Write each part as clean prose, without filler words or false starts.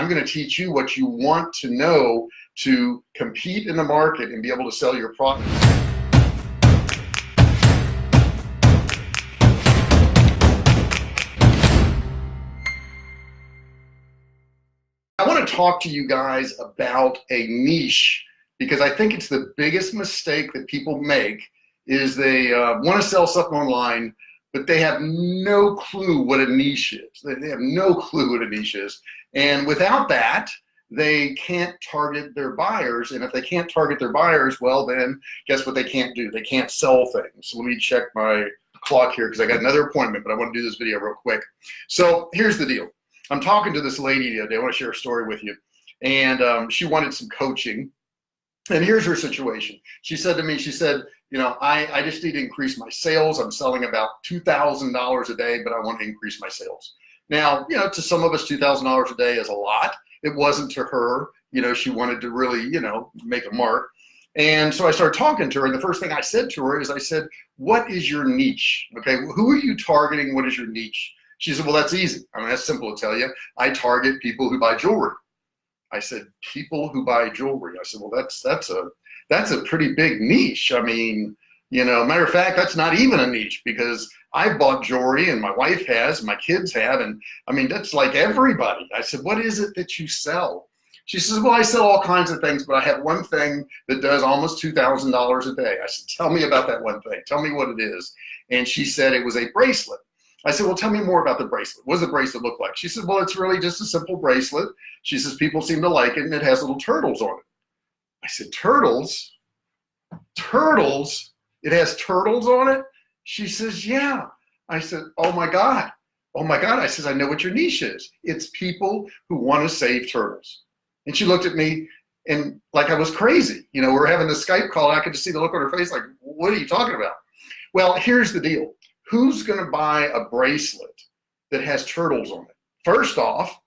I'm going to teach you what you want to know to compete in the market and be able to sell your product. I want to talk to you guys about a niche, because I think it's the biggest mistake that people make is they want to sell something online, but they have no clue what a niche is. They have no clue what a niche is. And without that, they can't target their buyers. And if they can't target their buyers, well, then guess what they can't do? They can't sell things. So let me check my clock here because I got another appointment, but I want to do this video real quick. So here's the deal. I'm talking to this lady the other day. I want to share a story with you. And she wanted some coaching. And here's her situation. She said to me, she said, you know, I just need to increase my sales. I'm selling about $2,000 a day, but I want to increase my sales. Now, you know, to some of us, $2,000 a day is a lot. It wasn't to her. You know, she wanted to really, you know, make a mark. And so I started talking to her. And the first thing I said to her is I said, what is your niche? Okay, who are you targeting? What is your niche? She said, well, that's easy. I mean, that's simple to tell you. I target people who buy jewelry. I said, people who buy jewelry. I said, well, that's a pretty big niche. I mean, you know, matter of fact, that's not even a niche because I've bought jewelry and my wife has, my kids have, and I mean, that's like everybody. I said, what is it that you sell? She says, well, I sell all kinds of things, but I have one thing that does almost $2,000 a day. I said, tell me about that one thing. Tell me what it is. And she said it was a bracelet. I said, well, tell me more about the bracelet. What does the bracelet look like? She said, well, it's really just a simple bracelet. She says, people seem to like it, and it has little turtles on it. I said, turtles? Turtles? It has turtles on it? She says, yeah. I said, oh my God. Oh my God. I said, I know what your niche is. It's people who want to save turtles. And she looked at me and like I was crazy. You know, we're having the Skype call, and I could just see the look on her face like, what are you talking about? Well, here's the deal. Who's going to buy a bracelet that has turtles on it? First off,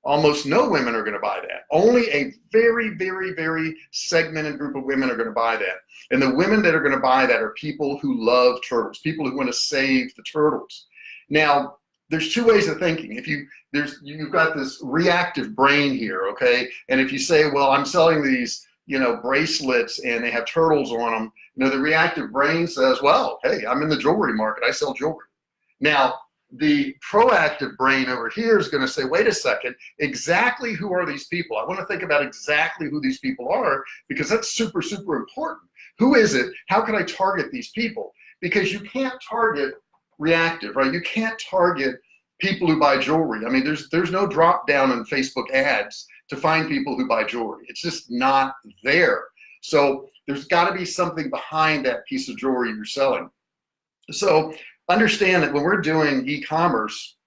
almost no women are going to buy that. Only a very, very, very segmented group of women are going to buy that. And the women that are going to buy that are people who love turtles, people who want to save the turtles. Now, there's two ways of thinking. If you've got this reactive brain here, okay? And if you say, well, I'm selling these, you know, bracelets and they have turtles on them, you know, the reactive brain says, well, hey, I'm in the jewelry market. I sell jewelry. Now, the proactive brain over here is going to say, wait a second, exactly who are these people? I want to think about exactly who these people are because that's super, super important. Who is it? How can I target these people? Because you can't target reactive, right? You can't target people who buy jewelry. I mean, there's no drop down in Facebook ads to find people who buy jewelry. It's just not there. So there's got to be something behind that piece of jewelry you're selling. So understand that when we're doing e-commerce,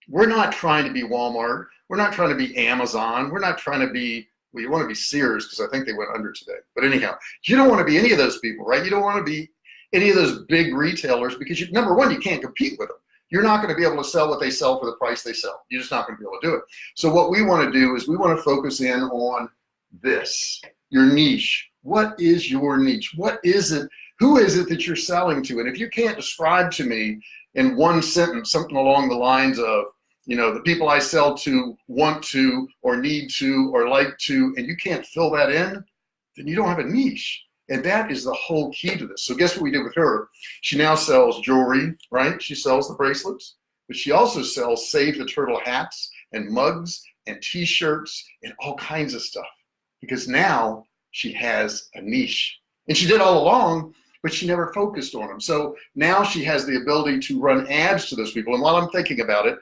we're not trying to be Walmart. We're not trying to be Amazon. We're not trying to be, well, you want to be Sears because I think they went under today. But anyhow, you don't want to be any of those people, right? You don't want to be any of those big retailers because number one, you can't compete with them. You're not going to be able to sell what they sell for the price they sell. You're just not going to be able to do it. So what we want to do is we want to focus in on this, your niche. What is your niche? What is it? Who is it that you're selling to? And if you can't describe to me in one sentence something along the lines of, you know, the people I sell to want to or need to or like to, and you can't fill that in, then you don't have a niche. And that is the whole key to this. So guess what we did with her? She now sells jewelry, right? She sells the bracelets, but she also sells Save the Turtle hats and mugs and t-shirts and all kinds of stuff because now she has a niche. And she did all along, but she never focused on them. So now she has the ability to run ads to those people. And while I'm thinking about it,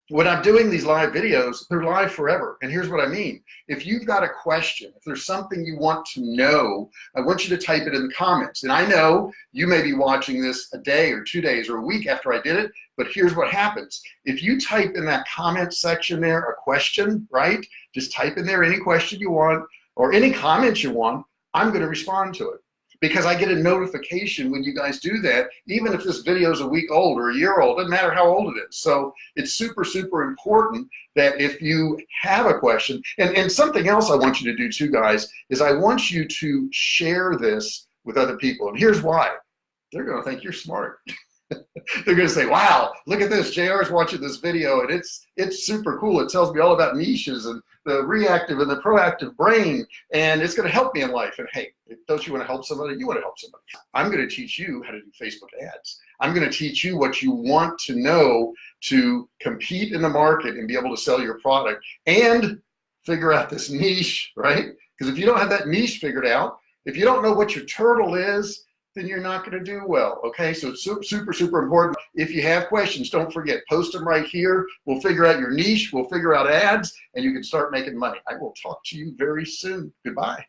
when I'm doing these live videos, they're live forever. And here's what I mean. If you've got a question, if there's something you want to know, I want you to type it in the comments. And I know you may be watching this a day or 2 days or a week after I did it, but here's what happens. If you type in that comment section there a question, right? Just type in there any question you want or any comments you want, I'm going to respond to it. Because I get a notification when you guys do that, even if this video is a week old or a year old, doesn't matter how old it is. So it's super, super important that if you have a question, and something else I want you to do too, guys, is I want you to share this with other people. And here's why. They're going to think you're smart. They're going to say, wow, look at this. JR's watching this video and it's super cool. It tells me all about niches and the reactive and the proactive brain, and it's going to help me in life. And hey, don't you want to help somebody? You want to help somebody. I'm going to teach you how to do Facebook ads. I'm going to teach you what you want to know to compete in the market and be able to sell your product and figure out this niche, right? Because if you don't have that niche figured out, if you don't know what your turtle is, then you're not going to do well, okay? So it's super, super important. If you have questions, don't forget, post them right here. We'll figure out your niche, we'll figure out ads, and you can start making money. I will talk to you very soon. Goodbye.